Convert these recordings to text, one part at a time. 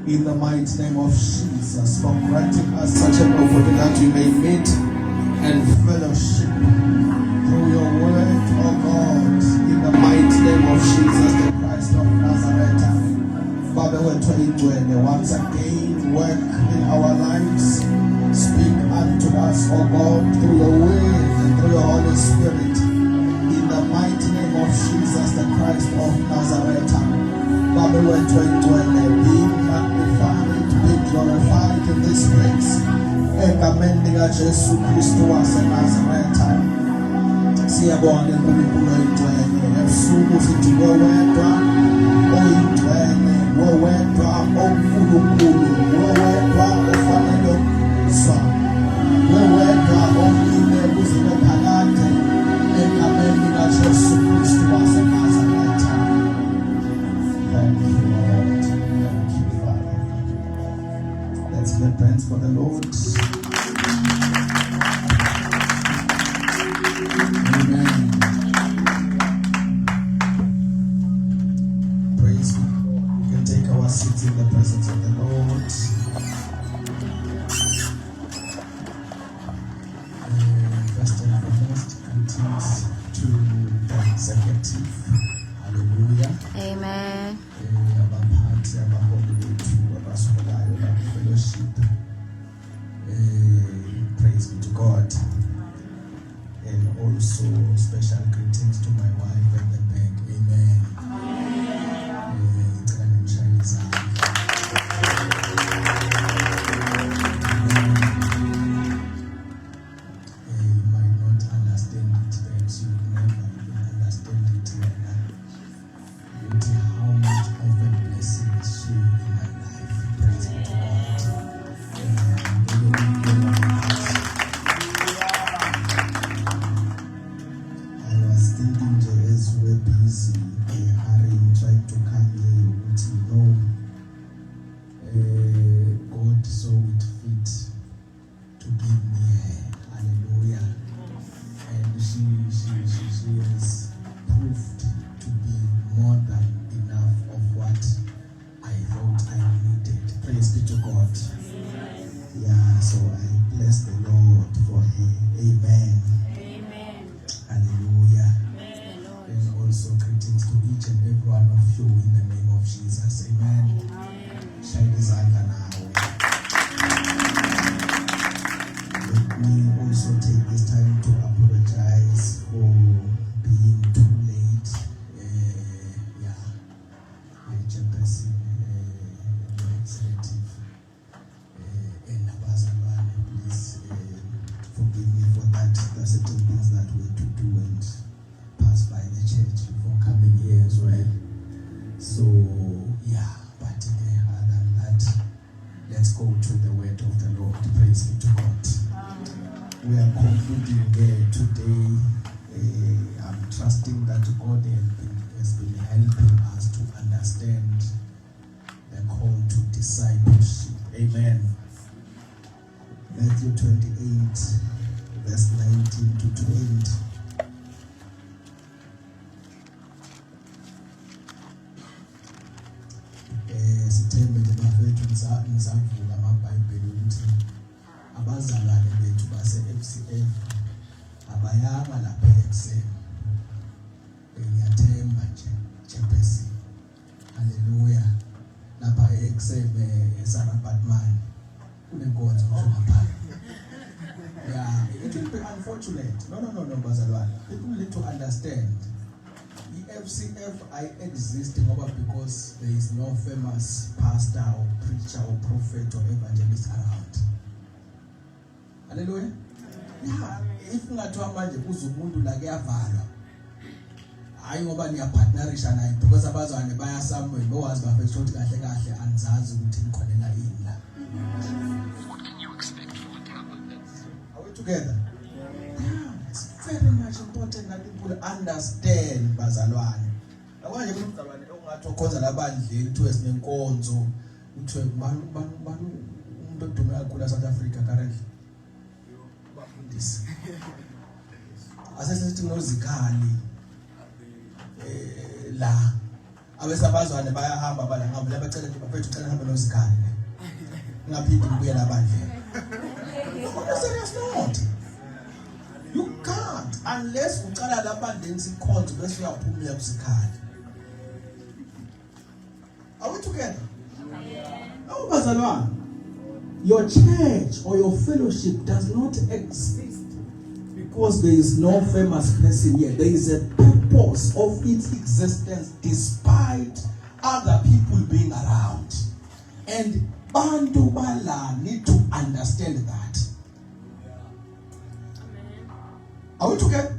In the mighty name of Jesus, for granting us such an opportunity that we may meet and fellowship through your word, oh God, in the mighty name of Jesus, the Christ of Nazareth. Father, we're to once again work in our lives. Speak unto us, oh God, through your word and through your Holy Spirit. In the mighty name of Jesus, the Christ of Nazareth. Father, we're to be magnified, be glorified in this place. Ekamendinga Jesu Kristu wa Nazareth. Siyabonga uNkulunkulu oyintwenye, ebusuku sithi wewedwa oyintwenye, wewedwa onkulunkulu, wewedwa ofanele ukuswa, wewedwa omile kuzibe phakade. Ekamendinga Jesu Kristu wa Nazareth. Thank you, Lord. Thank you, Father. Let's give thanks for the Lord. Amen. Praise God. We can take our seats in the presence of the Lord. First and foremost, greetings to the executive. Hallelujah. Amen. Abaphathi abaholi bethu abasokolayo la fellowship. Praise be to God. And also special greetings to my wife at the back. Amen. You might not understand it, perhaps you will never even understand it how much of a blessing is she in my life. Praise be to God. I was thinking as we're busy, hurrying, trying to come here, but God saw it fit to give me her. Hallelujah. And she has proved to be more than enough of what I thought I needed. Praise be to God. Yeah, so I bless the Lord for her. Amen. Hallelujah. And also greetings to each and every one of you in the name of Jesus. Amen. Let me also take this time to apologize for being too late. I chairperson, executive, and abazalwane, please forgive me for that. There are certain things that we had to do and pass by the church before coming here as well. So yeah, but other than that, let's go to the word of the Lord. Praise be to God. We are concluding today. I'm trusting that God has been helping us to understand the call to discipleship. Amen. Matthew 28, verse 19 to 20. Sithembe nje bafethu nizavula amabhayibheli ukuthi abazalwane bethu base-FCF abayanga lapha ekuseni. Ngiyathemba nje chairperson, haleluya, lapha ekuseni eSarabatman kunenkonzo lapha. Yeah, it will be unfortunate. No, bazalwane. People need to understand. The FCF I exist because there is no famous pastor or preacher or prophet or evangelist around. Hallelujah. Yeah, if ngathiwa manje kuze umuntu la kuyavalwa. Hayi ngoba niyapartnerisha naye because abazwane baya somewhere bowazi bafethu ukuthi kahle kahle anizazi ukuthi nikhonela ini la. What can you expect from a club like this? Are we together? Yeah, it's very much important that people understand bazalwane. Abanye umzalwane ongathi okhonza labandleni kuthiwe sinenkonzo kuthiwe banu umuntu odume kakhulu eSouth Africa currently. Bafundisi. Asesithi nozikhali la abesabazwane bayahamba balangamba labacela bafethu ucela hamba nozikhali. Ngaphinde ubuye labandleni. Serious not. You can't unless uqala labandleni sikhonzo bese uyaphumula kusikhali. Are we together? No, bazalwane. Your church or your fellowship does not exist because there is no famous person here. There is a purpose of its existence despite other people being around. And Bantu Bala need to understand that. Are we together?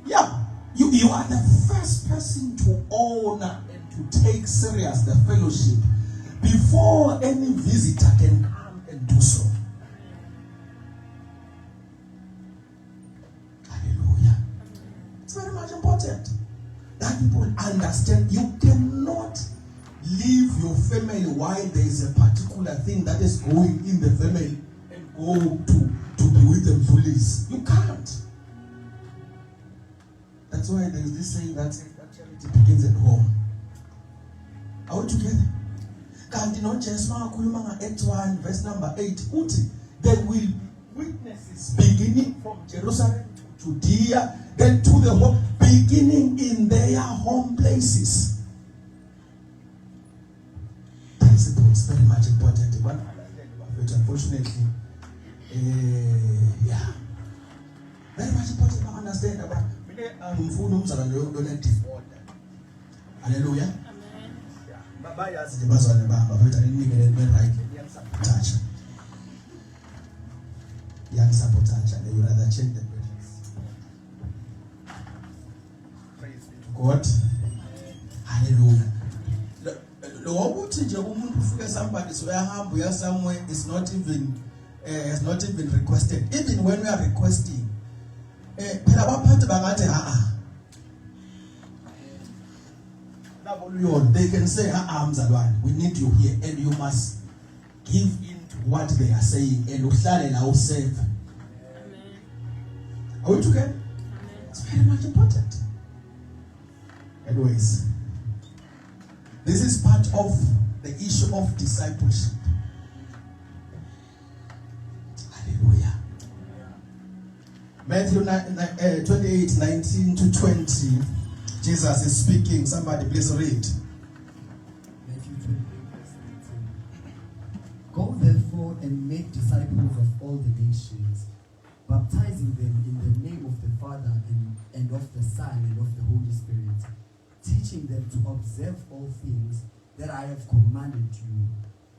Yeah. You are the first person to own and to take serious the fellowship before any visitor can come and do so. Hallelujah. It's very much important that people understand you cannot leave your family while there is a particular thing that is going in the family and go to be with them fully. You can't. That's why there is this saying that charity begins at home. Are we together? Kanti no Jesma kuluma Acts 1 verse number 8 uthi there will be witnesses beginning from Jerusalem to Judea then to the home, beginning in their home places. Principle is very much important. One but unfortunately yeah, very much important to understand about umfundo umzalwane disorder. Hallelujah. Bayazi nje bazwane baba bafethu anikele right yangisabotage. They would rather change the place. Praise be to God. Hallelujah. Lo ukuthi nje umuntu ufike somebody so uyahamba uya somewhere is not even has not even requested. Even when we are requesting phela abaphathi bangathi they can say mzalwane we need you here and you must give in to what they are saying and uhlale la userve. Amen. Are we together? Amen. It's very much important. Anyways, this is part of the issue of discipleship. Hallelujah. Matthew 28, 19 to 20. Jesus is speaking. Somebody please read. Matthew 28, verse 19. Go therefore and make disciples of all the nations, baptizing them in the name of the Father and of the Son and of the Holy Spirit, teaching them to observe all things that I have commanded you.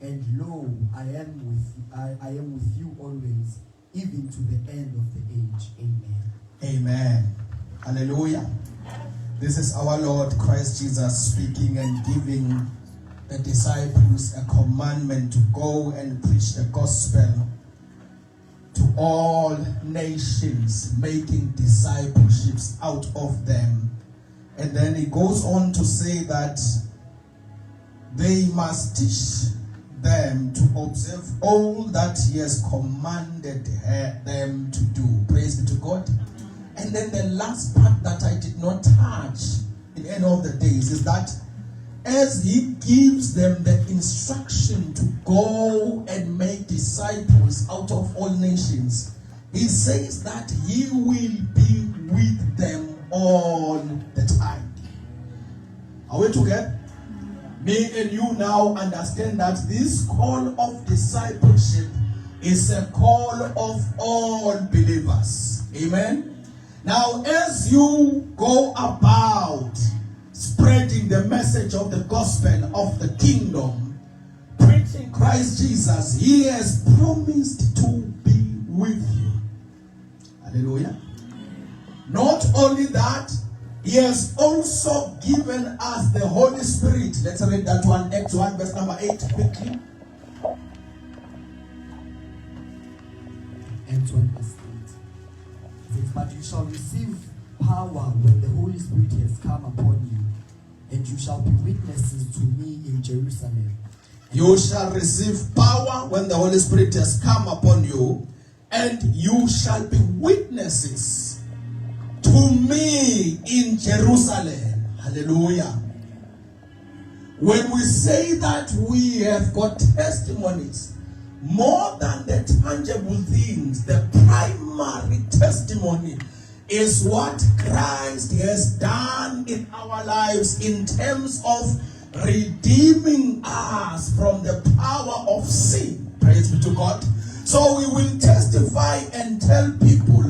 And lo, I am with you always, even to the end of the age. Amen. Amen. Hallelujah. This is our Lord Christ Jesus speaking and giving the disciples a commandment to go and preach the gospel to all nations, making discipleships out of them. And then he goes on to say that they must teach them to observe all that he has commanded them to do. Praise be to God. And then the last part that I did not touch in any of the days is that as he gives them the instruction to go and make disciples out of all nations, he says that he will be with them all the time. Are we together? Me and you now understand that this call of discipleship is a call of all believers. Amen. Now, as you go about spreading the message of the gospel of the kingdom, preaching Christ Jesus, he has promised to be with you. Hallelujah. Not only that, he has also given us the Holy Spirit. Let's read that one, Acts 1 verse number 8 quickly. Acts 1 verse 8. It says, but you shall receive power when the Holy Spirit has come upon you, and you shall be witnesses to me in Jerusalem. You shall receive power when the Holy Spirit has come upon you, and you shall be witnesses to me in Jerusalem. Hallelujah. When we say that we have got testimonies, more than the tangible things, the primary testimony is what Christ has done in our lives in terms of redeeming us from the power of sin. Praise be to God. So we will testify and tell people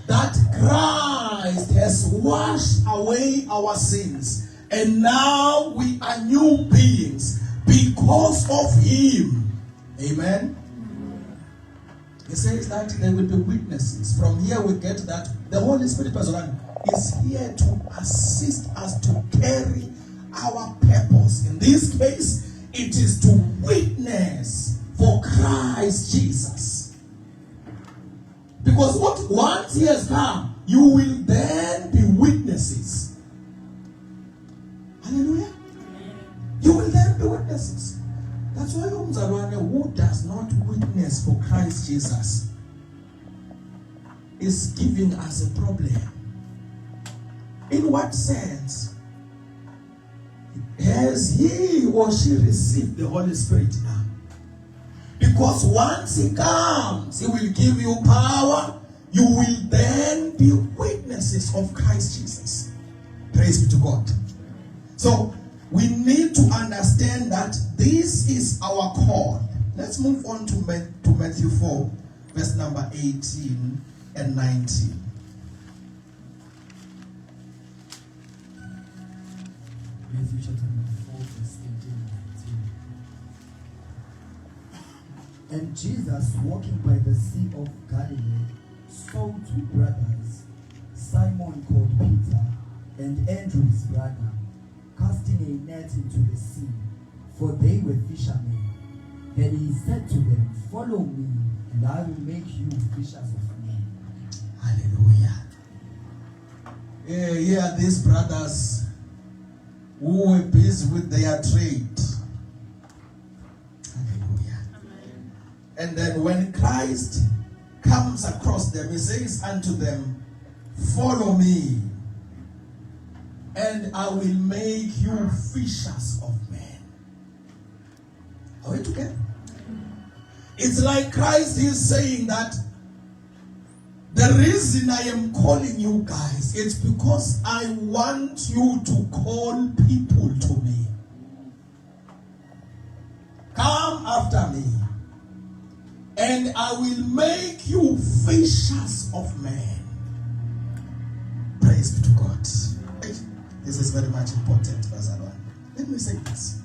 that Christ has washed away our sins, and now we are new beings because of him. Amen. He says that they will be witnesses. From here we get that the Holy Spirit is here to assist us to carry our purpose. In this case, it is to witness for Christ Jesus. Because once he has come, you will then be witnesses. Hallelujah. You will then be witnesses. That's why who does not witness for Christ Jesus is giving us a problem. In what sense? Has he or she received the Holy Spirit now? Because once he comes, he will give you power. You will then be witnesses of Christ Jesus. Praise be to God. So, we need to understand that this is our call. Let's move on to Matthew 4, verse number 18 and 19. Matthew chapter 4, verse 18 and 19. And Jesus, walking by the Sea of Galilee, saw two brothers, Simon called Peter, and Andrew his brother, casting a net into the sea, for they were fishermen. Then he said to them, follow me, and I will make you fishers of men. Hallelujah. Here are these brothers who were busy with their trade. Hallelujah. And then when Christ comes across them, he says unto them, follow me, and I will make you fishers of men. Are we together? It's like Christ is saying that the reason I am calling you guys is because I want you to call people to me. Come after me, and I will make you fishers of men. Praise be to God. This is very much important, Bazalwan. Let me say this.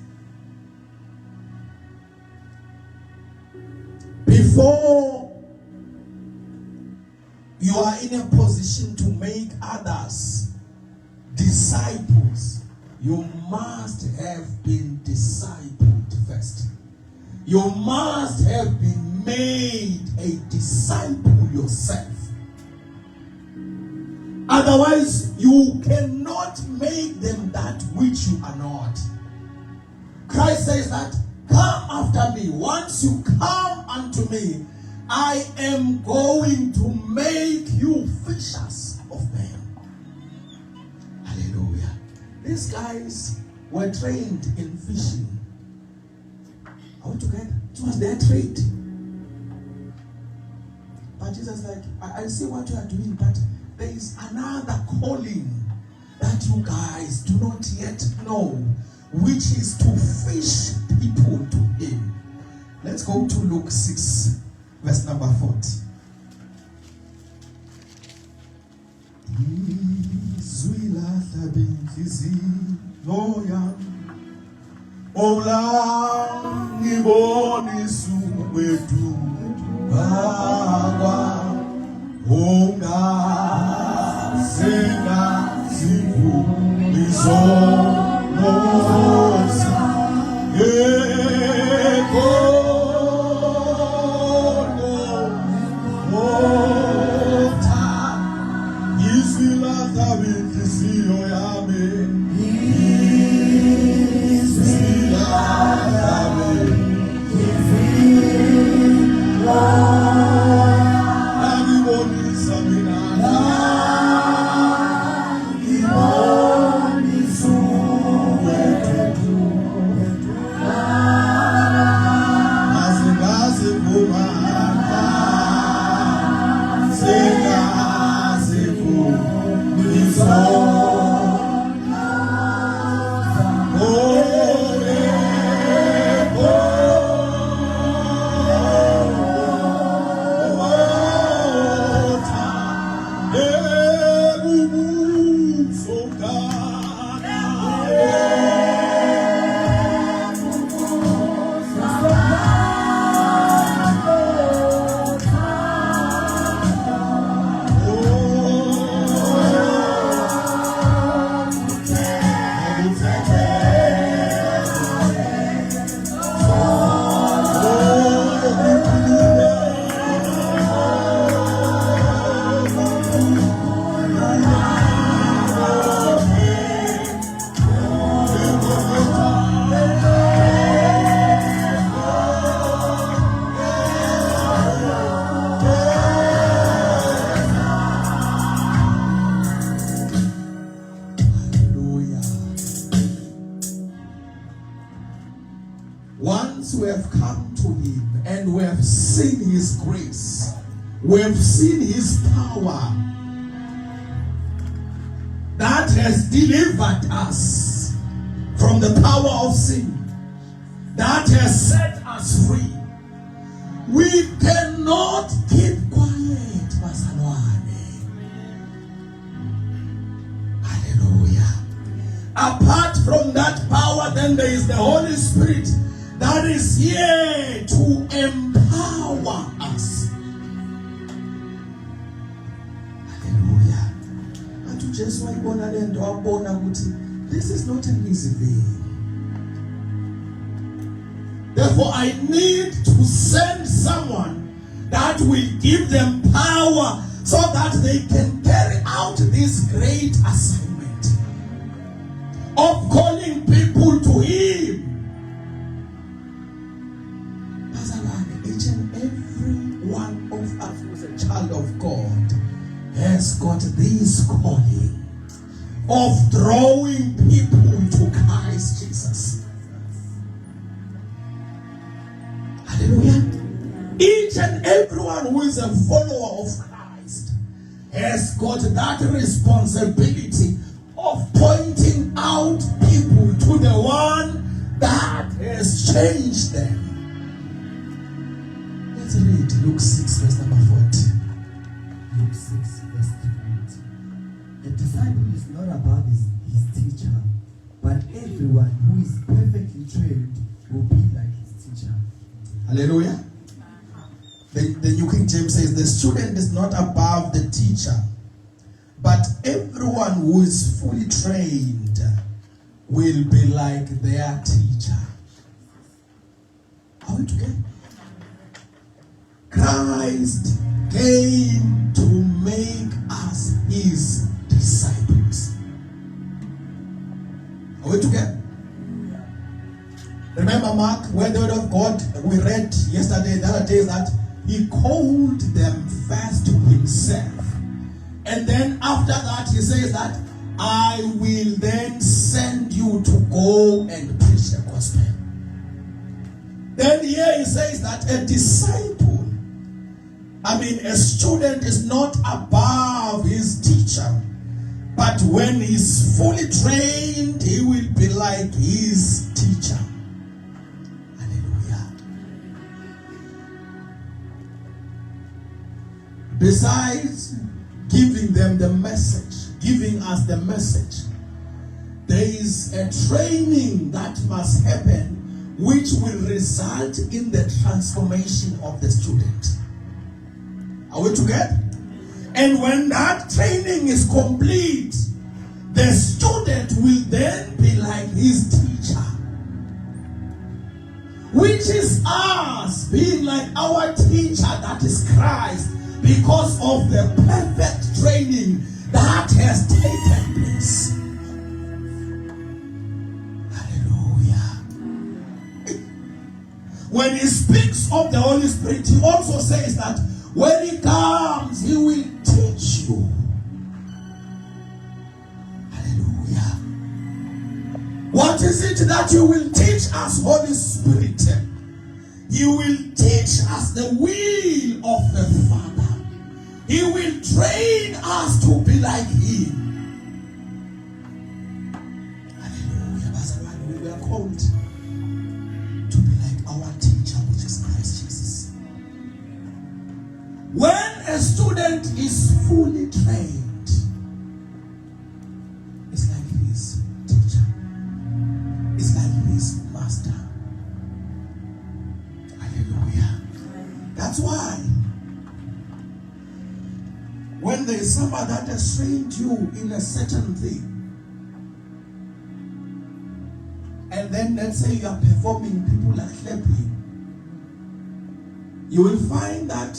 Before you are in a position to make others disciples, you must have been discipled first. You must have been made a disciple yourself. Otherwise, you cannot make them that which you are not. Christ says that, come after me. Once you come unto me, I am going to make you fishers of men. Hallelujah. These guys were trained in fishing. Are we together? It was their trade. But Jesus is like, I see what you are doing, but there is another calling that you guys do not yet know, which is to fish people to him. Let's go to Luke 6, verse number 40. Once we have come to him and we have seen his grace, we have seen his power that has delivered us from the power of sin, that has set us free. We cannot keep quiet, Bazalwane. Hallelujah. Apart from that power, then there is the Holy Spirit that is here to empower us. Hallelujah. And to just want this is not an easy thing. Therefore, I need to send someone that will give them power so that they can carry out this great assignment of calling people to him. Each and every one of us who is a child of God has got this calling of drawing people to Christ Jesus. Hallelujah. Each and everyone who is a follower of Christ has got that responsibility of pointing out people to the one that has changed them. Let's read Luke 6, verse number 40. Luke 6, verse 40. A disciple is not above his teacher, but everyone who is perfectly trained will be like his teacher. Hallelujah. The New King James says, the student is not above the teacher, but everyone who is fully trained will be like their teacher. Are we together? Christ came to make us his disciples. Are we together? Remember Mark, where the word of God we read yesterday, the other day, that he called them first to himself. And then after that he says that I will then send you to go and preach the gospel. Then here he says that a disciple, a student is not above his teacher, but when he's fully trained, he will be like his teacher. Hallelujah. Besides giving them the message, giving us the message, there is a training that must happen which will result in the transformation of the student. Are we together? And when that training is complete, the student will then be like his teacher, which is us being like our teacher, that is Christ, because of the perfect training that has taken place. When he speaks of the Holy Spirit, he also says that when he comes, he will teach you. Hallelujah. What is it that you will teach us, Holy Spirit? He will teach us the will of the Father. He will train us to be like him. Hallelujah. That's why we were called to be like our teacher, which is Christ Jesus. When a student is fully trained, it's like his teacher. It's like his master. Hallelujah. That's why when there is somebody that has trained you in a certain thing, and then let's say you are performing, people are clapping, you will find that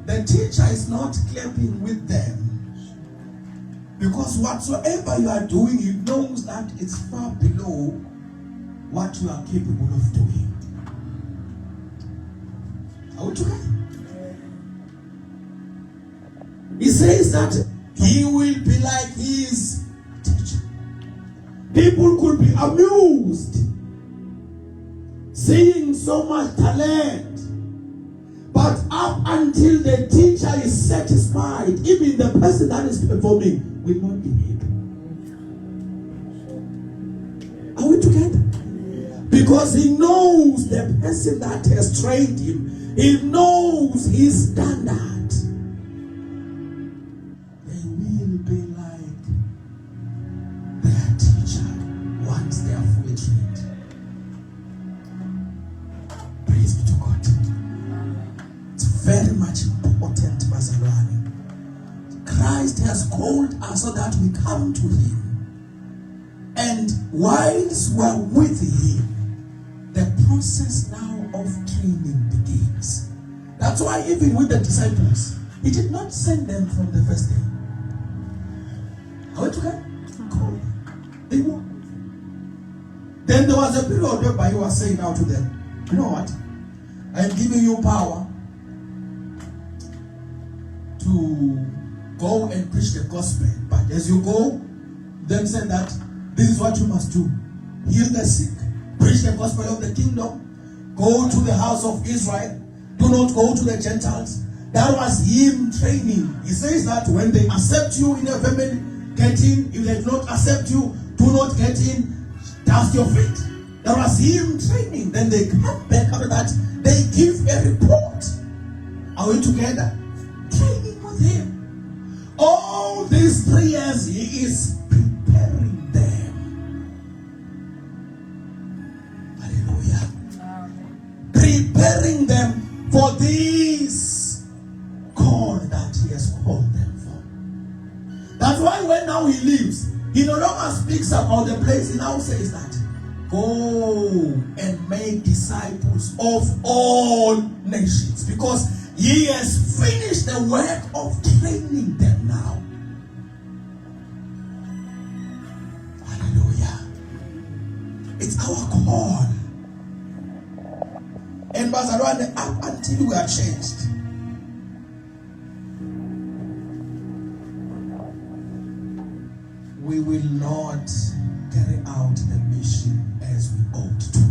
the teacher is not clapping with them, because whatsoever you are doing, he knows that it's far below what you are capable of doing. Are we together? He says that he will be like his teacher. People could be amused seeing so much talent, but up until the teacher is satisfied, even the person that is performing will not be happy. Are we together? Because he knows the person that has trained him. He knows his standard. They will be like their teacher once they are fully trained. Praise be to God. It's very much important, Mazalwane. Christ has called us so that we come to him. And whilst we're with him, the process now of training begins. That's why even with the disciples, he did not send them from the first day. Are we together? Called them. They walked. Then there was a period whereby he was saying now to them, you know what? I am giving you power to go and preach the gospel. But as you go, then said that this is what you must do. Heal the sick. Preach the gospel of the kingdom. Go to the house of Israel. Do not go to the Gentiles. That was him training. He says that when they accept you in a family, get in. If they do not accept you, do not get in. Dust your feet. That was him training. Then they come back after that. They give a report. Are we together? Training with him. all these 3 years, he is preparing them. Hallelujah. Preparing them for this call that he has called them for. That's why when now he leaves, he no longer speaks about the place. He now says that, go and make disciples of all nations, because he has finished the work of training them now. Hallelujah. It's our call. And Bazarwane, up until we are changed, we will not carry out the mission as we ought to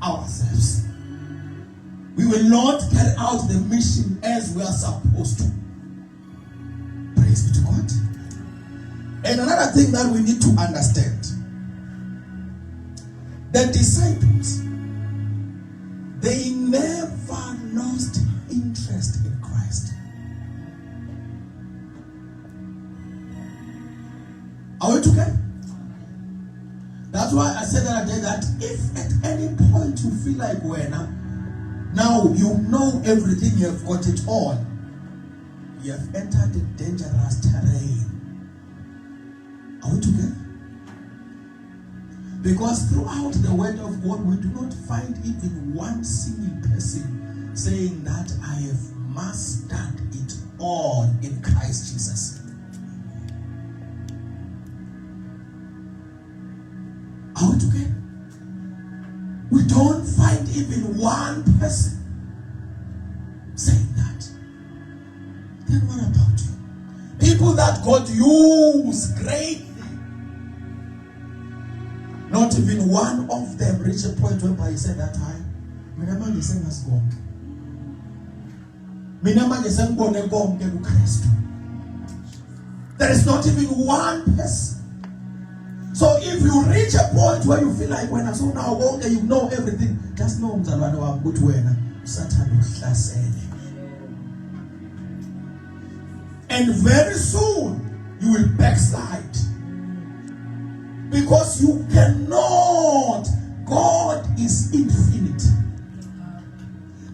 ourselves. We will not carry out the mission as we are supposed to. Praise be to God. And another thing that we need to understand, the disciples, they never lost interest in Christ. Are we together? That's why I said that day that if at any point you feel like now you know everything, you have got it all, you have entered the dangerous terrain. Are we together? Because throughout the word of God, we do not find even one single person saying that I have mastered it all in Christ Jesus. Are we together? We don't find even one person saying that. Then what about you? People that God used greatly. Not even one of them reached a point where he said that time, Minamanje sengas gonke. Minamanje sengibone konke kuKristu. There is not even one person. So if you reach a point where you feel like when I saw now okay, you know everything, just know mzalwane wami ukuthi wena usathanda ukuhlasela. And very soon you will backslide. Because you cannot. God is infinite.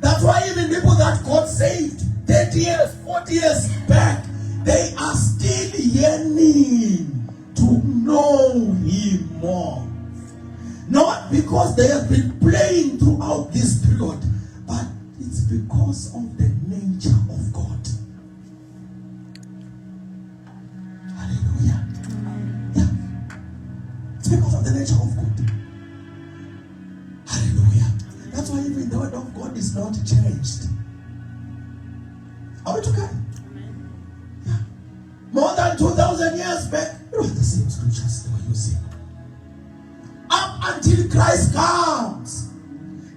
That's why even people that God saved 30 years, 40 years back, they are still yearning to know Him more. Not because they have been playing throughout this period, but it's because of the nature of God. Hallelujah. Yeah. It's because of the nature of God. Hallelujah. That's why even the word of God is not changed. Are we together? Yeah. More than 2,000 years back, it was the same scriptures they were using. Up until Christ comes,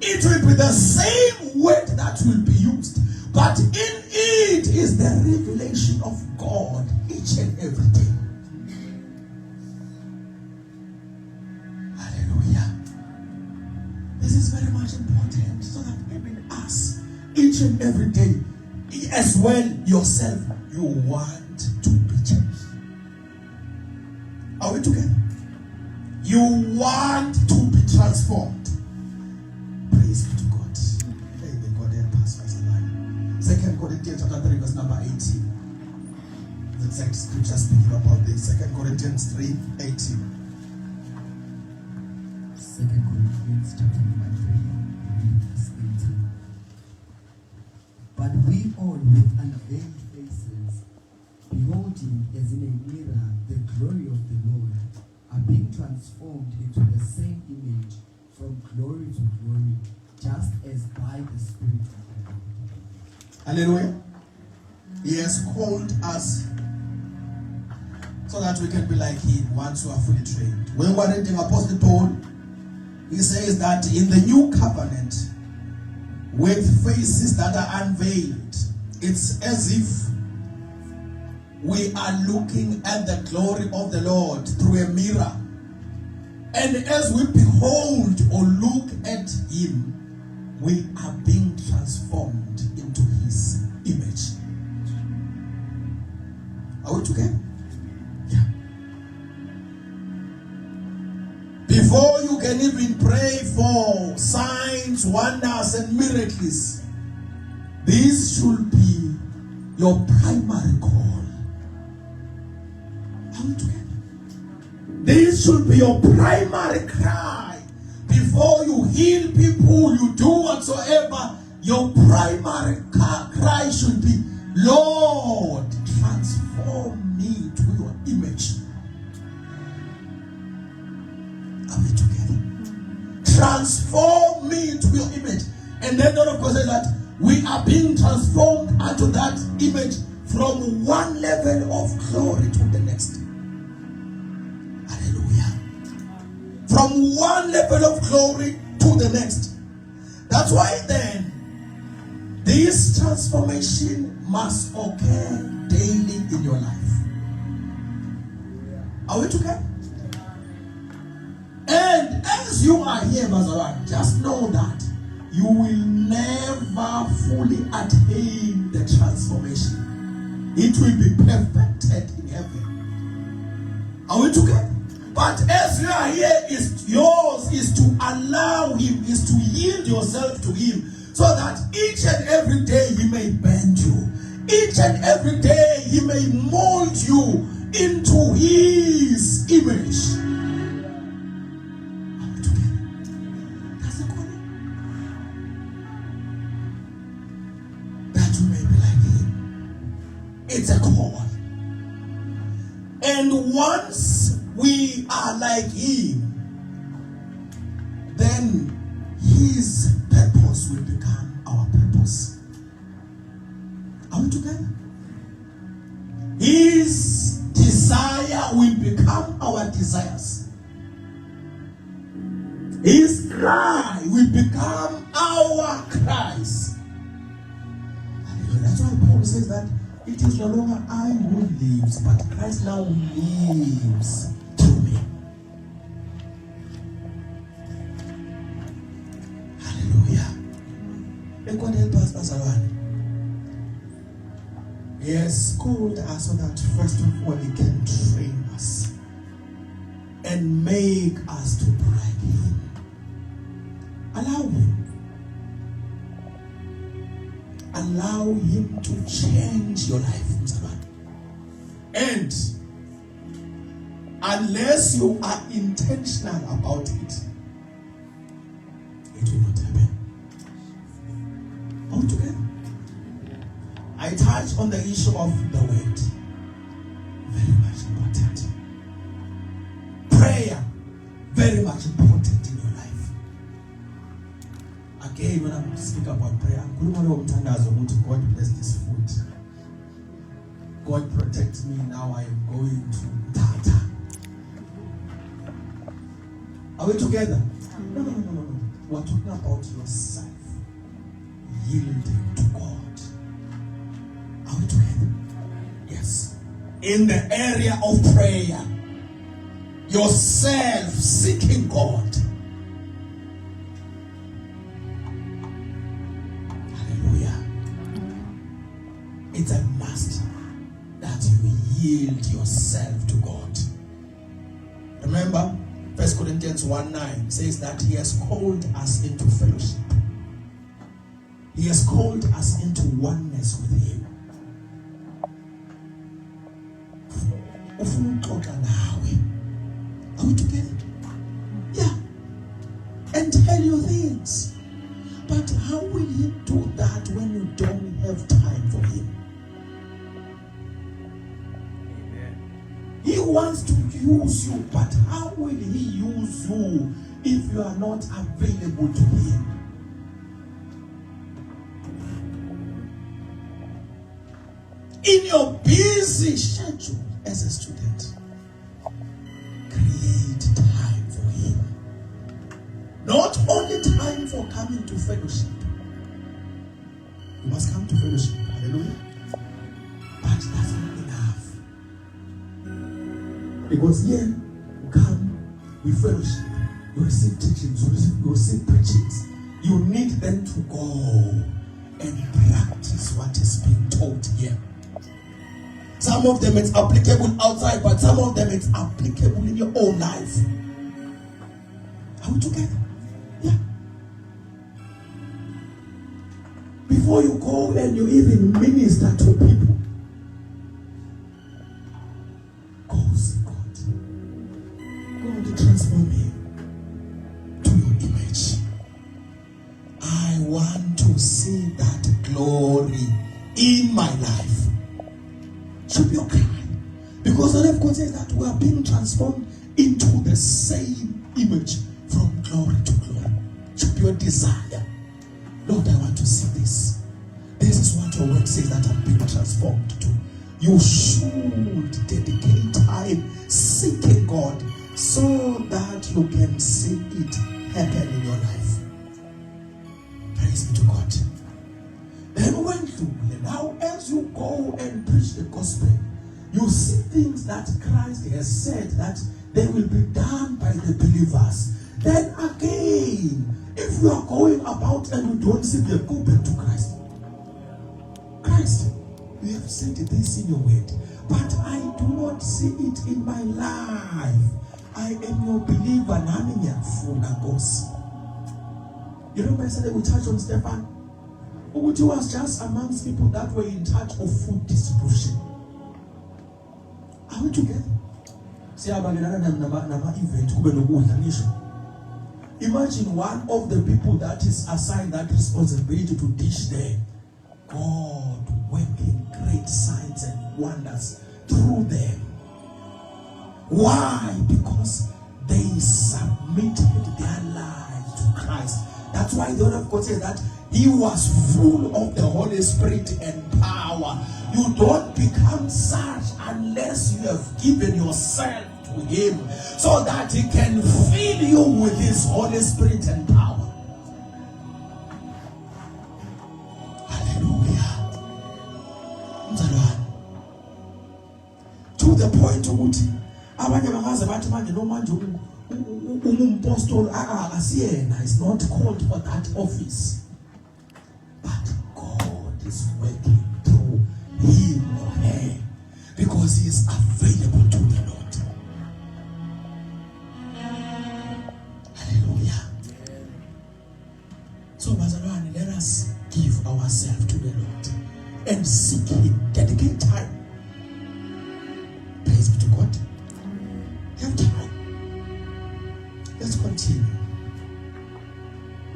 it will be the same word that will be used. But in it is the revelation of God each and every day. Hallelujah. This is very much important, so that even us, each and every day, as well yourself, you want to be changed. Are we together? You want to be transformed. Praise be to God. Hey, the God help us, Pastor Lani. 2 Corinthians chapter 3, verse number 18. The exact scripture speaking about this. 2 Corinthians 3, 18. 2 Corinthians chapter number 3, verse 18. But we all with unveiled faces, beholding as in a mirror the glory of the Lord, are being transformed into the same image from glory to glory, just as by the Spirit of the Lord. Hallelujah. He has called us so that we can be like Him once we are fully trained. When we're reading Apostle Paul, he says that in the new covenant, with faces that are unveiled, it's as if we are looking at the glory of the Lord through a mirror. And as we behold or look at Him, we are being transformed into His image. Are pray for signs, wonders, and miracles. This should be your primary call. Are we together? This should be your primary cry. Before you heal people, you do whatsoever, your primary cry should be, Lord, transform me to your image. Are we together? Transform me to your image. And then God of course says that we are being transformed unto that image from one level of glory to the next. Hallelujah. From one level of glory to the next. That's why then this transformation must occur daily in your life. Are we together? And as you are here, Mazawan, just know that you will never fully attain the transformation. It will be perfected in heaven. Are we together? But as you are here, yours is to allow him, is to yield yourself to him, so that each and every day he may bend you. Each and every day he may mold you into his image. Are we together? That's the calling. That you may be like him. It's a call. And once we are like him, then his purpose will become our purpose. Are we together? His desire will become our desires. His cry will become our cries. That's why Paul says that it is no longer I who lives, but Christ now lives through me. Hallelujah. May God help us, Pastor One. He has called us so that first of all He can train us and make us to be like Him. Allow Him. Allow Him to change your life, Mr. Man. And unless you are intentional about it, it will not happen. Are we together? I touch on the issue of the word. Very much important. Prayer, very much important in your life. Again, when I'm speaking about prayer, God bless this food. God protect me. Now I am going to Tata. Are we together? No. We're talking about yourself yielding to God. Are we together? Yes. In the area of prayer, yourself seeking God. Hallelujah. It's a must that you yield yourself to God. Remember, 1 Corinthians 1:9 says that He has called us into fellowship. He has called us into oneness with Him. Are we together? Yeah. And tell you things. But how will He do that when you don't have time for Him? Amen. He wants to use you, but how will He use you if you are not available to Him? In your busy schedule as a student, create time for Him. Not only time for coming to fellowship. You must come to fellowship. Hallelujah. But that's not enough. Because here you come with fellowship. You receive teachings, you receive preachings. You need them to go and practice what is being taught here. Some of them it's applicable outside, but some of them it's applicable in your own life. Are we together? before you go and you even minister to people, go see God. God, transform me to your image. I want to see that glory in my life. Should be okay. Because the Lord God says that we are being transformed into the same image from glory to glory. Should be your desire. Lord, I want to see this. This is what your word says that I'm being transformed to. You should dedicate time seeking God so that you can see it happen in your life. Praise be to God. Then when you now, as you go and preach the gospel, you see things that Christ has said that they will be done by the believers. Then again, if you are going about and you don't see them, go back to Christ. Christ, you have said this in your word, but I do not see it in my life. I am your believer. You remember I said we touched on Stephen? Uguti was just amongst people that were in charge of food distribution. Are we together? Imagine one of the people that is assigned that responsibility to teach them. God working great signs and wonders through them. Why? Because they submitted their lives to Christ. That's why the word of God says that he was full of the Holy Spirit and power. You don't become such unless you have given yourself to him so that he can fill you with his Holy Spirit and power. Hallelujah. To the point ukuthi abanye bangaze bathi manje no manje umpostoli akasiyena is not called for that office, but God is working through him or her because he is available to the Lord. Hallelujah. So bazalwane, let us give ourselves to the Lord and seek him. Dedicate time. Praise be to God. Have time. Let's continue.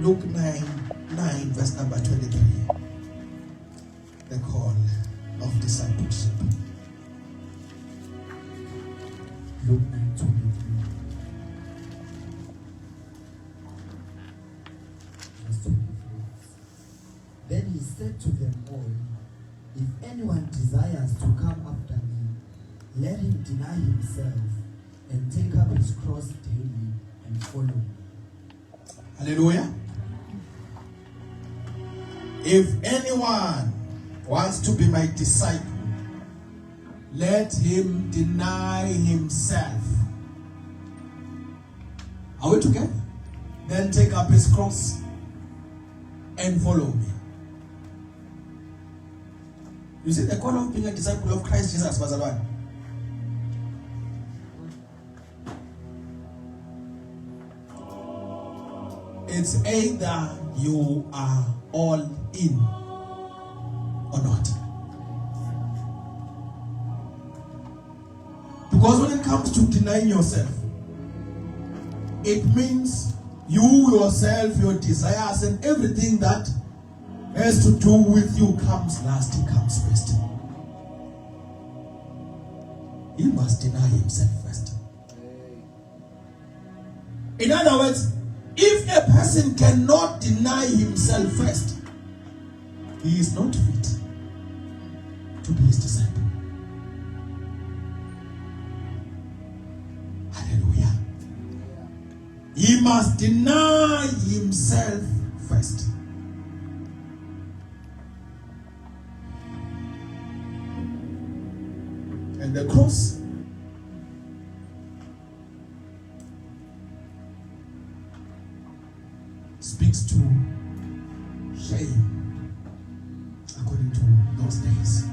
Luke 9 verse number 23. The call of discipleship. Luke 9:23. Verse 23. Then he said to them all, if anyone desires to come after me, let him deny himself and take up his cross daily and follow me. Hallelujah. If anyone wants to be my disciple, let him deny himself. Are we together? Then take up his cross and follow me. You see the call of being a disciple of Christ Jesus was one. It's either you are all in or not. Because when it comes to denying yourself, it means you yourself, your desires and everything that has to do with you comes last, it comes first. He must deny himself first. In other words, if a person cannot deny himself first, he is not fit to be his disciple. Hallelujah. He must deny himself first. And the cross speaks to shame according to those days.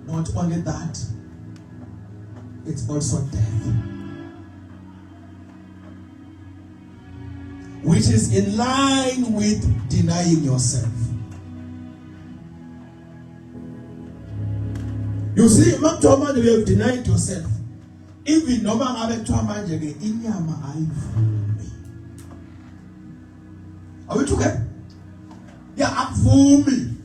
Not only that, it's also death, which is in line with denying yourself. You see, Maktoma, you have denied yourself. Even no man have to manje ke inyama ayivumi. Are we together? Yeah, akuvumi.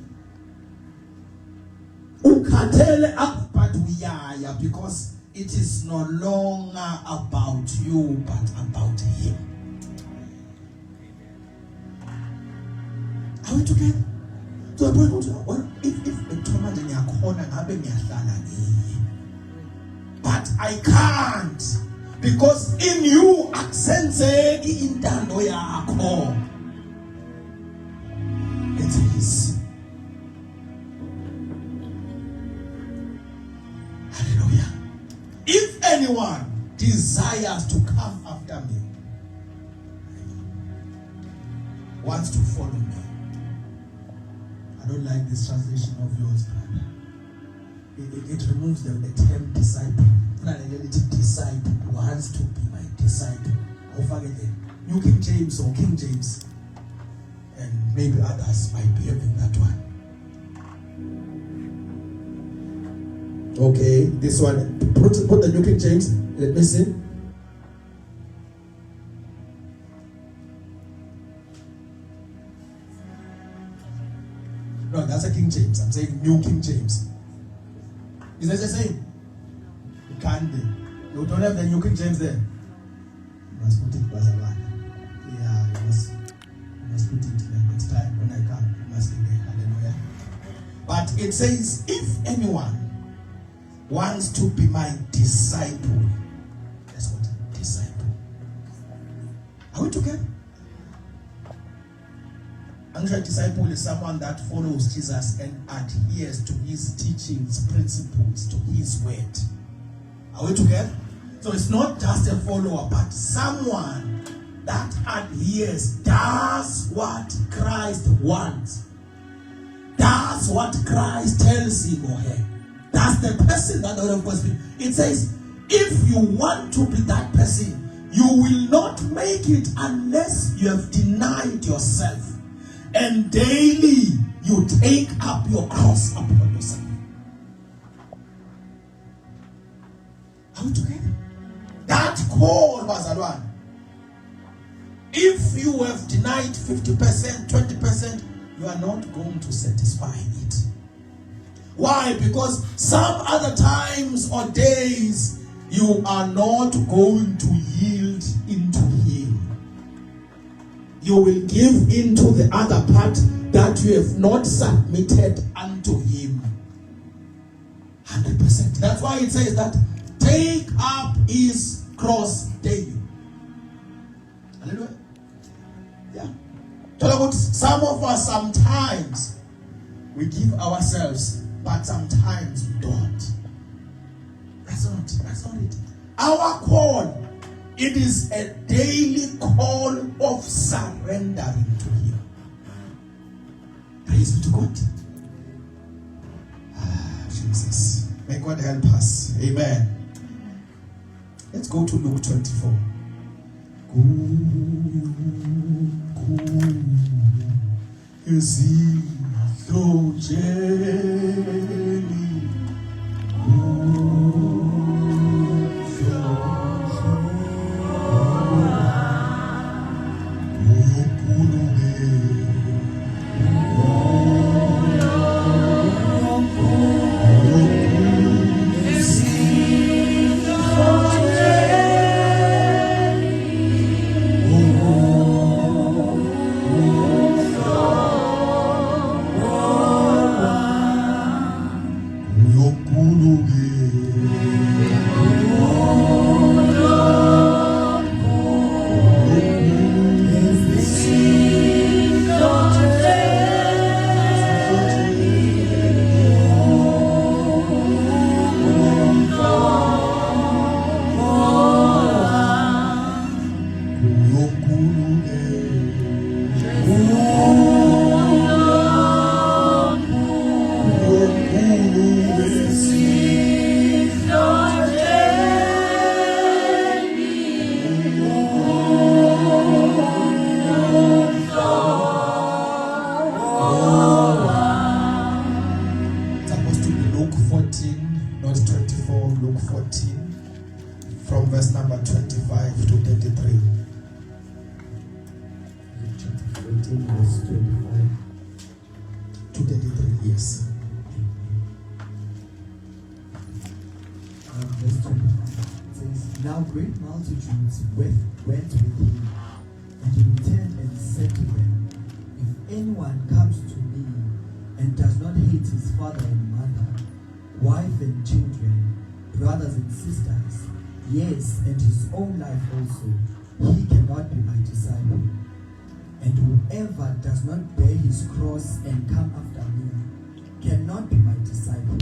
Ukhathele but uyaya because it is no longer about you but about him. Are we together? So the point, well, if Maktoma ngiyakhona ngabe ngiyahlala ngiye. But I can't because in you akusenzeki intando yakho. It is. Hallelujah. If anyone desires to come after me, wants to follow me. I don't like this translation of yours, brother. It removes the term disciple. Disciple wants to be my disciple. I'll forget it. New King James or King James, and maybe others might be having that one. Okay, this one. Put the New King James. Let me see. No, that's a King James. I'm saying New King James. Is that the same? It can't be. You don't have the New King James there. You must put it Bazalwana. Yeah, you must put it next time when I come. You must be there. Hallelujah. But it says, if anyone wants to be my disciple, that's what disciple. Are we together? A disciple is someone that follows Jesus and adheres to his teachings, principles, to his word. Are we together? So it's not just a follower, but someone that adheres, does what Christ wants, does what Christ tells him or her. That's the person that the Lord of God speaks. It says, if you want to be that person, you will not make it unless you have denied yourself. And daily you take up your cross upon yourself. Are we together? That call was a one. If you have denied 50%, 20%, you are not going to satisfy it. Why? Because some other times or days you are not going to yield into him. You will give into the other part that you have not submitted unto him 100%. That's why it says that take up his cross daily. Hallelujah. Yeah. Some of us sometimes we give ourselves, but sometimes we don't. That's not it. Our call, it is a daily call of surrendering to him. Praise be to God. Jesus. May God help us. Amen. Let's go to Luke 24. Is he so jelly? Go 19 verse 25 to 33 years. Verse 25. It says, now great multitudes went with him, and he returned and said to them, if anyone comes to me and does not hate his father and mother, wife and children, brothers and sisters, yes, and his own life also, he cannot be my disciple. And whoever does not bear his cross and come after me cannot be my disciple.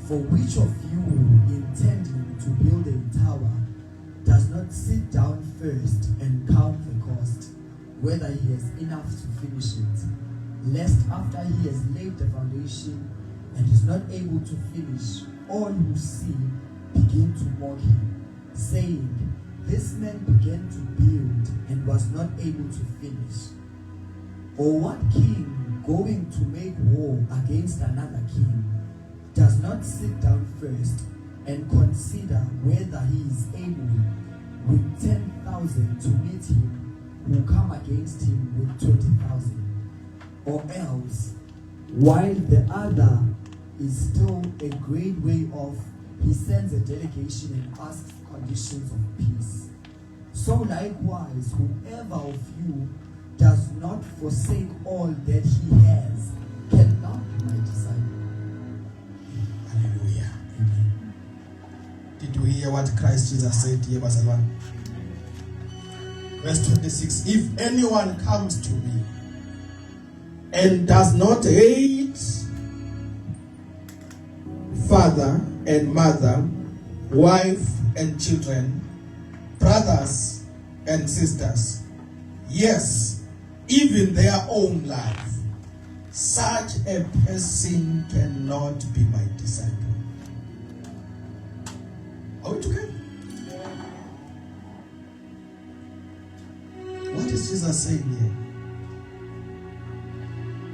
For which of you, intending to build a tower, does not sit down first and count the cost, whether he has enough to finish it, lest after he has laid the foundation and is not able to finish, all who see begin to mock him, saying, this man began to build and was not able to finish. Or what king, going to make war against another king, does not sit down first and consider whether he is able with 10,000 to meet him who come against him with 20,000? Or else, while the other is still a great way off, he sends a delegation and asks conditions of peace. So likewise, whoever of you does not forsake all that he has cannot be my disciple. Hallelujah. Amen. Did you hear what Christ Jesus said here, Bazalwan? Verse 26, if anyone comes to me and does not hate father and mother, wife and children, brothers and sisters, yes, even their own life, such a person cannot be my disciple. Are we together? What is Jesus saying here?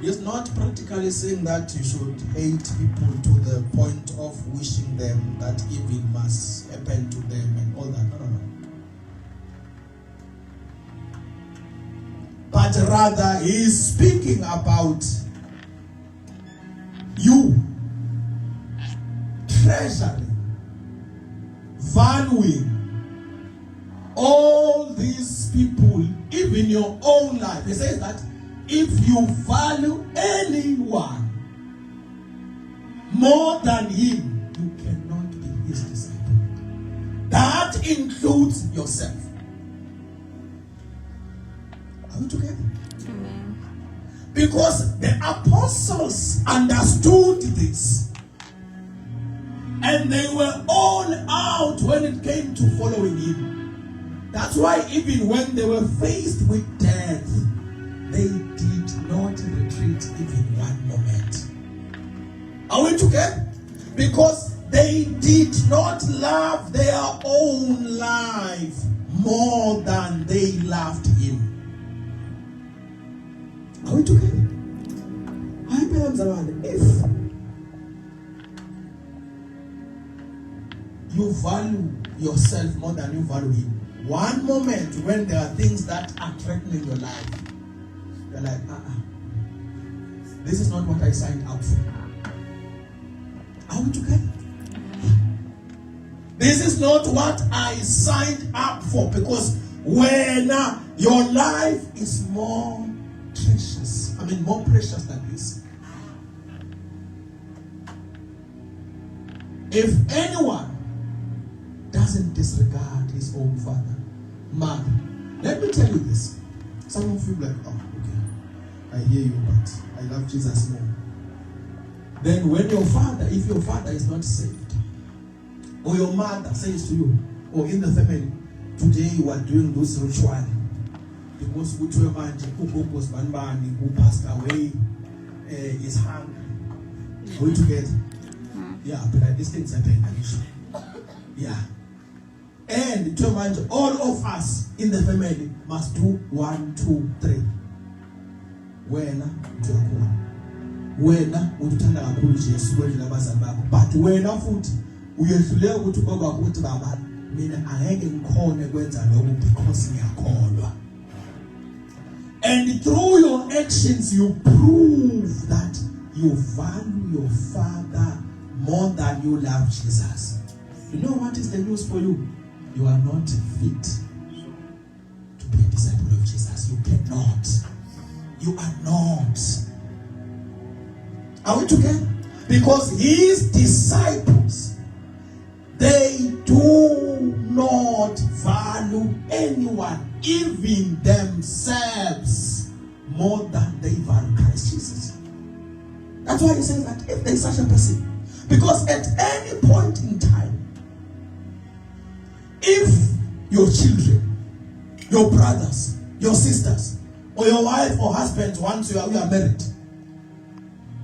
He's not practically saying that you should hate people to the point of wishing them that evil must happen to them and all that. No. But rather, he is speaking about you treasuring, valuing all these people, even your own life. He says that if you value anyone more than him, you cannot be his disciple. That includes yourself. Are we together? Amen. Because the apostles understood this, and they were all out when it came to following him. That's why even when they were faced with death, they did not retreat even one moment. Are we together? Because they did not love their own life more than they loved him. Are we together? If you value yourself more than you value him, one moment when there are things that are threatening your life, you're like, this is not what I signed up for. Are we together? This is not what I signed up for, because when your life is more precious, more precious than this. If anyone doesn't disregard his own father, mother, let me tell you this. Some of you are like, okay, I hear you, but I love Jesus more. Then when if your father is not saved, or your mother says to you, or in the family, today you are doing this ritual, because who passed away is hungry. Are we together? Yeah, but these things happen. Yeah. And all of us in the family must do 1, 2, 3. Wena uthanda kakhulu Jesu kwendlela abazali bakho, but wena futhi uyehluleka ukuthi ngoba ukuthi baba mina angeke ngikhone kwenza lokho because ngiyakholwa. And through your actions, you prove that you value your father more than you love Jesus. You know what is the news for you? You are not fit to be a disciple of Jesus. You cannot. You are not. Are we together? Because his disciples, they do not value anyone, even themselves, more than they value Christ Jesus. That's why he says that if there is such a person, because at any point in time, if your children, your brothers, your sisters, or your wife or husband, once you are married,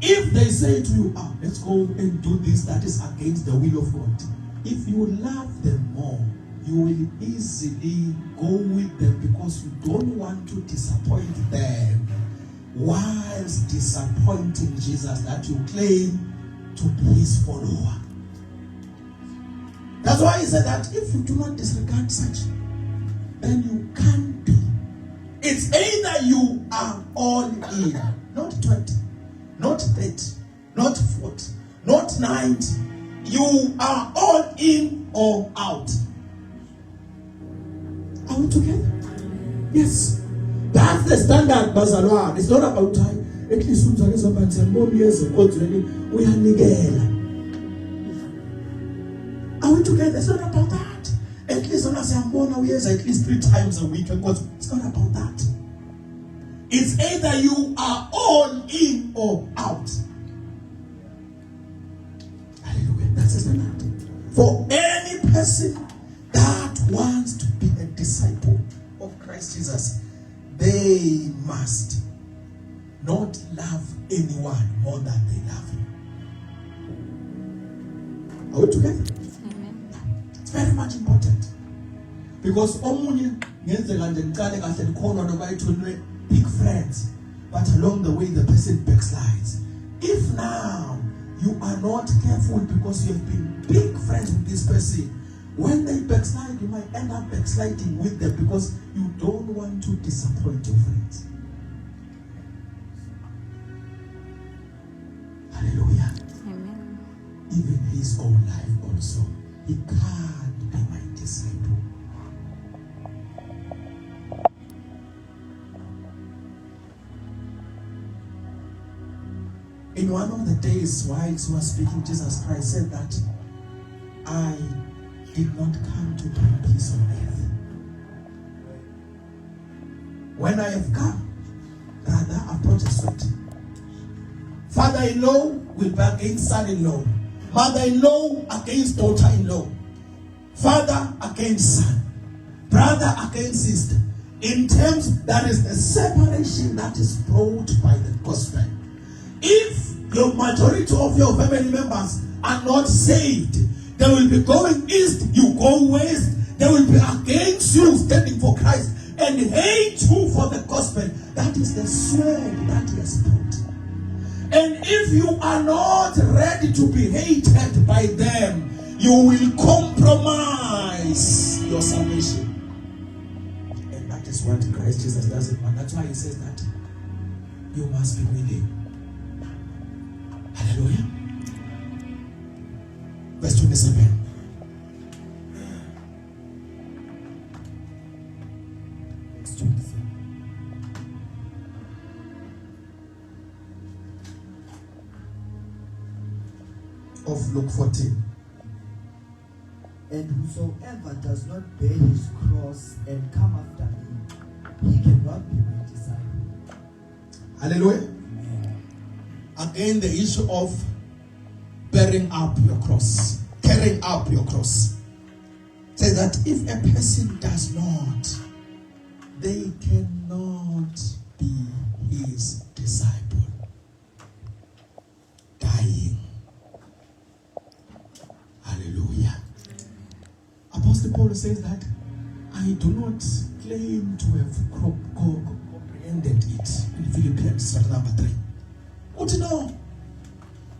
if they say to you, let's go and do this that is against the will of God, if you love them more, you will easily go with them because you don't want to disappoint them, whilst disappointing Jesus that you claim to be his follower. That's why he said that if you do not disregard such, then you can't be. It's either you are all in, not 20, not 30, not 40, not 90. You are all in or out. Are we together? Yes. That's the standard, Bazalwan. It's not about time. At least we are nigela. Are we together? It's not about that. At least when I say I'm born now, yes, at least 3 times a week. It's not about that. It's either you are all in or out. Hallelujah. That's the standard. For any person that wants to be a disciple of Christ Jesus, they must not love anyone more than they love him. Are we together? Amen. It's very much important. Because big friends, but along the way the person backslides. If now you are not careful because you have been big friends with this person, when they backslide, you might end up backsliding with them because you don't want to disappoint your friends. Hallelujah. Amen. Even his own life also, he can't be my disciple. In one of the days while he was speaking, Jesus Christ said that I did not come to bring peace on earth. When I have come, rather I brought a sword. Father-in-law will be against son-in-law. Mother-in-law against daughter-in-law. Father against son. Brother against sister. In terms, that is the separation that is brought by the gospel. If your majority of your family members are not saved, they will be going east, you go west. They will be against you, standing for Christ, and hate you for the gospel. That is the sword that he has brought. And if you are not ready to be hated by them, you will compromise your salvation. And that is what Christ Jesus doesn't want. That's why he says that you must be willing. Hallelujah. Verse 27. Verse 27. Of Luke 14. And whosoever does not bear his cross and come after me, he cannot be my disciple. Hallelujah. Again, the issue of bearing up your cross, carrying up your cross. Says that if a person does not, they cannot be his disciple. Dying. Hallelujah. Apostle Paul says that I do not claim to have comprehended it in Philippians chapter number 3. But no,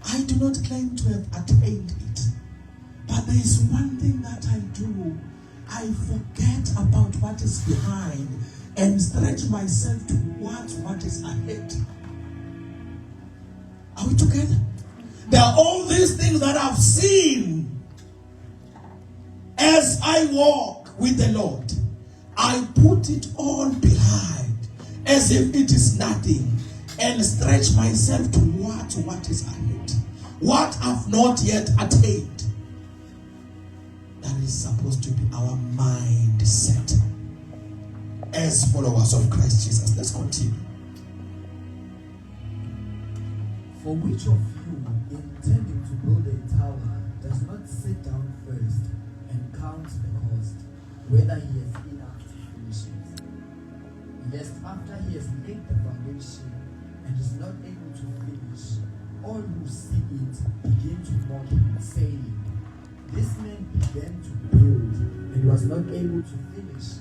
I do not claim to have attained it. But there is one thing that I do. I forget about what is behind and stretch myself to what what is ahead. Are we together? There are all these things that I've seen as I walk with the Lord. I put it all behind as if it is nothing and stretch myself towards what is ahead, what I've not yet attained. That is supposed to be our mindset as followers of Christ Jesus. Let's continue. For which of you, intending to build a tower, does not sit down first and count the cost, whether he has enough to finish it? Lest after he has laid the foundation and is not able to finish, all who see it begin to mock him, saying, This man began to build and was not able to finish.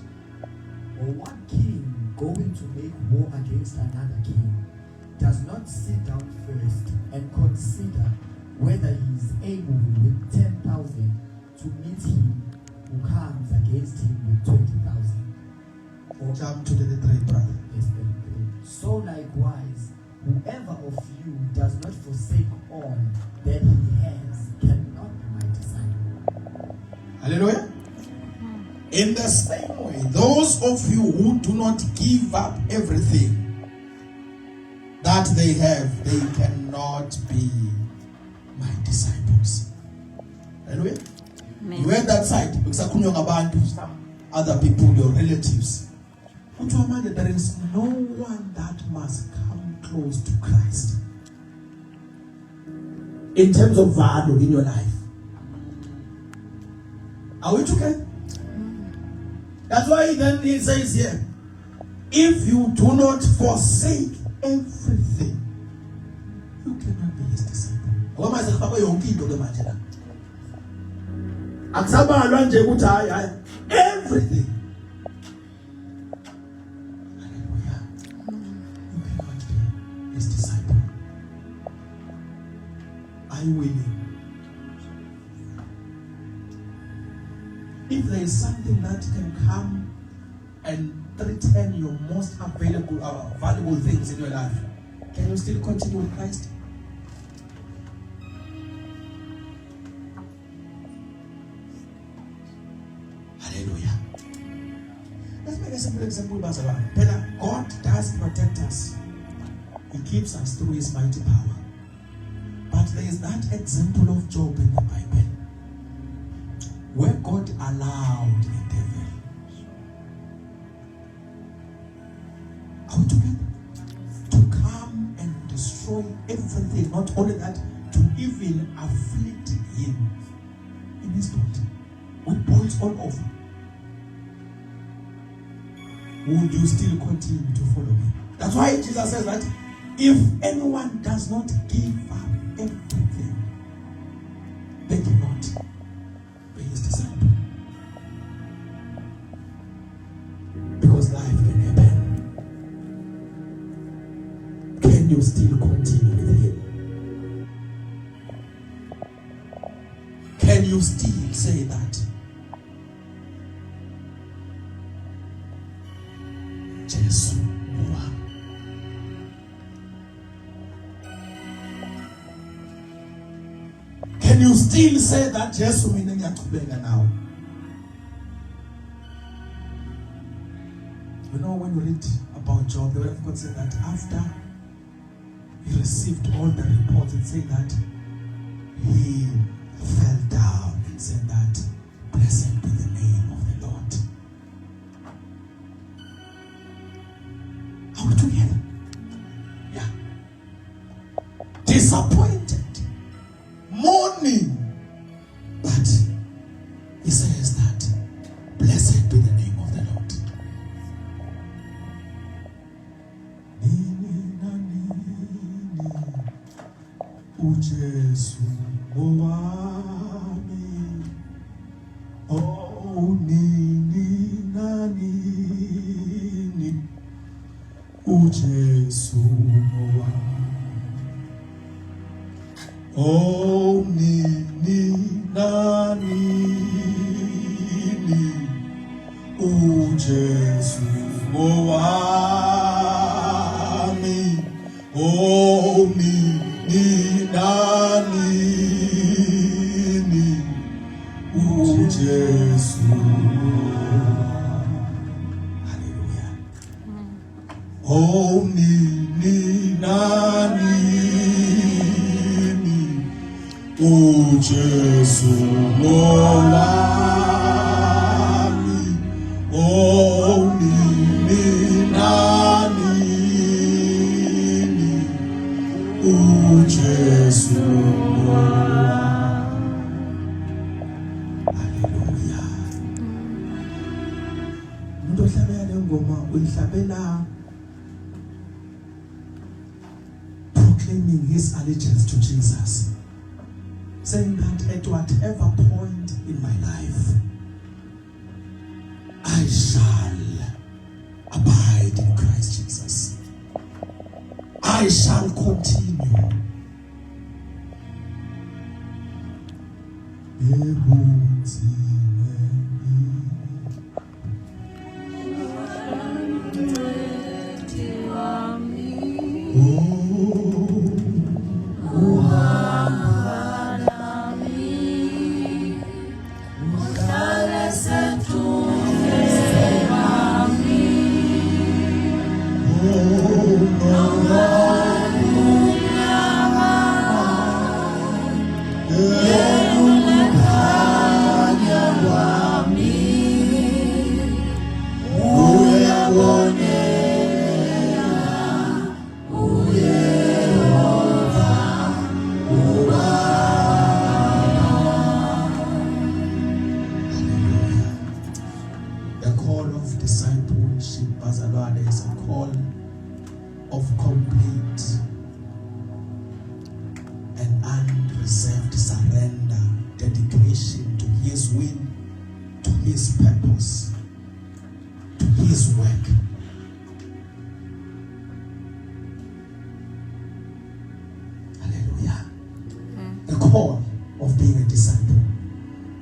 Or one king going to make war against another king does not sit down first and consider whether he is able with 10,000 to meet him who comes against him with 20,000. Or Jump to the third brother. Yes, 33. So likewise, whoever of you does not forsake all that he has cannot be my disciple. Hallelujah. In the same way, those of you who do not give up everything that they have, they cannot be my disciples. Hallelujah. You heard that side. Some other people, your relatives. There is no one that must come close to Christ in terms of value in your life. Are we together? That's why then he says here, if you do not forsake everything, you cannot be his disciple. Everything. Hallelujah. You cannot be his disciple. Are you willing? If there is something that can come and threaten your most valuable things in your life, can you still continue with Christ? Hallelujah. Let's make a simple example, Brother. God does protect us. He keeps us through his mighty power. But there is that example of Job in the Bible, where God allowed the devil. Are we together? To come and destroy everything. Not only that, to even afflict him in his body with boils all over. Would you still continue to follow him? That's why Jesus says that if anyone does not give up everything, they cannot be his disciple. Because life can happen. Can you still continue with him? Can you still say that Jesus Moa? Can you still say that Jesus now? You know, when you read about Job, the word of God said that after he received all the reports, it said that he fell down and said that, blessed be the name of the Lord. Are we together? Yeah. Disappointed, mourning, but he says that, blessed be the name of the Lord. Ujesu moami, oh nini na nini, Ujesu moami, oh nini na nini, Ujesu moami. nini nanini uJesu wami oh nini nanini uJesu wami. Hallelujah. Umuntu ohlabela le ngoma uyihlabela proclaiming his allegiance to Jesus, saying that at whatever point in my life I shall abide in Christ Jesus. I shall continue.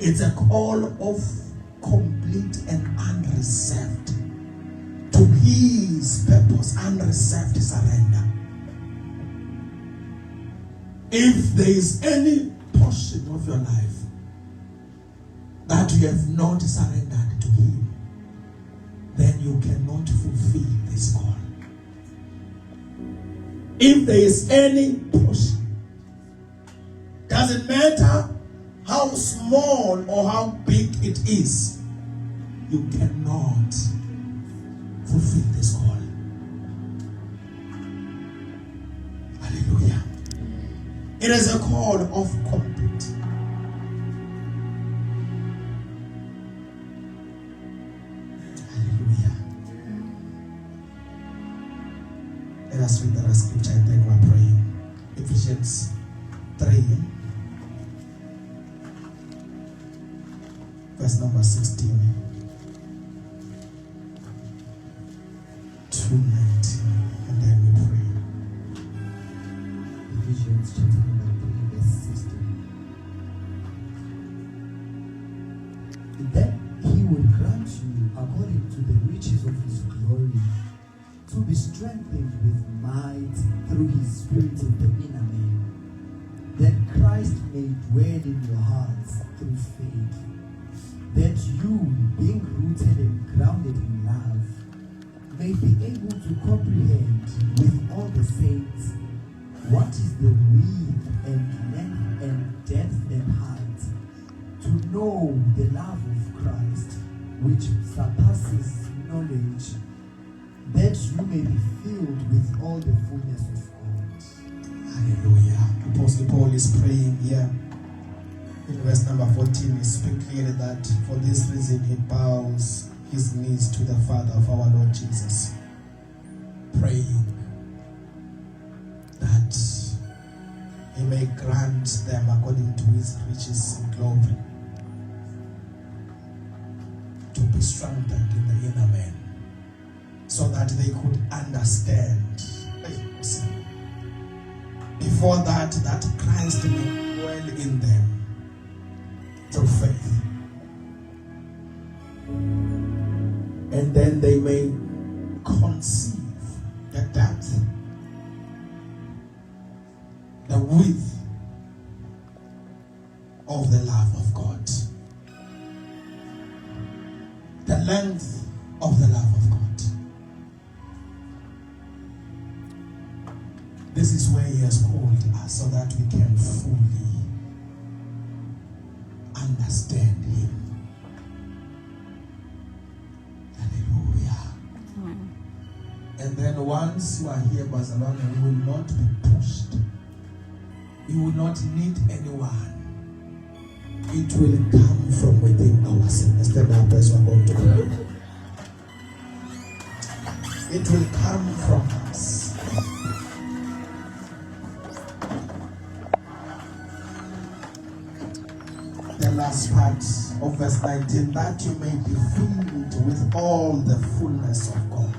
It's a call of complete and unreserved to his purpose, unreserved surrender. If there is any portion of your life that you have not surrendered to him, then you cannot fulfill this call. If there is any portion, doesn't matter how small or how big it is, you cannot fulfill this call. Hallelujah. It is a call of complete. Hallelujah. Let us read the scripture and then we're praying. Ephesians 3. Verse number 16 to 19, and then we pray. Ephesians chapter number 3, verse 16. Then he will grant you, according to the riches of his glory, to be strengthened with might through his Spirit in the inner man. That Christ may dwell in your hearts through faith, that you, being rooted and grounded in love, may be able to comprehend with all the saints what is the width and length and depth and height, to know the love of Christ, which surpasses knowledge, that you may be filled with all the fullness of God. Hallelujah. Apostle Paul is praying here. In verse number 14, we speak clearly that for this reason he bows his knees to the Father of our Lord Jesus, praying that he may grant them according to his riches in glory to be strengthened in the inner man, so that they could understand. Before that Christ may dwell in them through faith, and then they may conceive the depth, the width of the love of God, the length of the love of God, This is where He has called us so that we can fully understand Him. Hallelujah. And then once you are here, Barcelona, you will not be pushed. You will not need anyone. It will come from within ourselves. Stand up as we are going to pray. It will come from us. The last part of verse 19, that you may be filled with all the fullness of God.